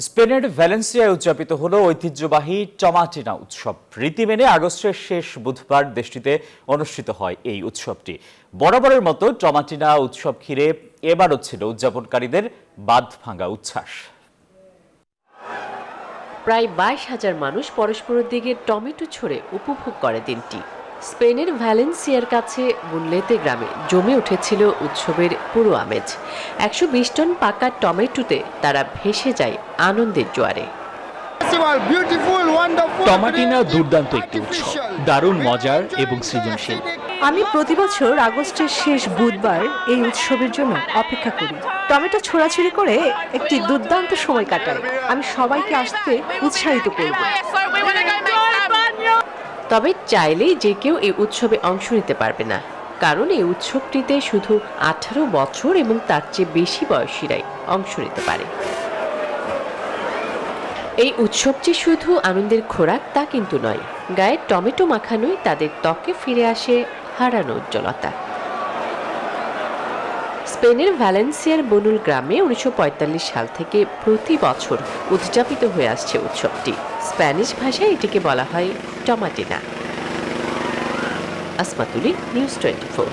স্পেনের ভ্যালেন্সিয়ায় উদযাপিত হলো ঐতিহ্যবাহী টমাটিনা উৎসব। রীতি মেনে আগস্টের শেষ বুধবার দেশটিতে অনুষ্ঠিত হয় এই উৎসবটি। বরাবরের মতো টমাটিনা উৎসব ঘিরে এবারও ছিল উদযাপনকারীদের বাঁধ ভাঙা উচ্ছ্বাস। প্রায় 22,000 মানুষ পরস্পরের দিকে টমেটো ছড়ে উপভোগ করে দিনটি। স্পেনের ভ্যালেন্সিয়ার কাছে বুনলেতে গ্রামে জমে উঠেছিল উৎসবের পুরো আমেজ। 120 টন পাকা টমেটোতে তারা ভেসে যায় আনন্দের জোয়ারে। টমাটিনা দুর্দান্ত একটি উৎসব, দারুণ মজার এবং সৃজনশীল। আমি প্রতি বছর আগস্টের শেষ বুধবার এই উৎসবের জন্য অপেক্ষা করি। টমেটো ছোড়াছুড়ি করে একটি দুর্দান্ত সময় কাটাই। আমি সবাইকে আসতে উৎসাহিত করব। তবে চাইলেই যে কেউ এই উৎসবে অংশ নিতে পারবে না, কারণ এই উৎসবটিতে শুধু 18 বছর এবং তার চেয়ে বেশি বয়সীরাই অংশ নিতে পারে। এই উৎসব যে শুধু আনন্দের খোরাক তা কিন্তু নয়, গায়ে টমেটো মাখানোই তাদের ত্বকে ফিরে আসে হারানো উজ্জ্বলতা। স্পেনের ভ্যালেন্সিয়ার বনুল গ্রামে 1945 সাল থেকে প্রতি বছর উদযাপিত হয়ে আসছে উৎসবটি। স্প্যানিশ ভাষায় এটিকে বলা হয় টমাটিনা। আসমাতুলি, নিউজ 24।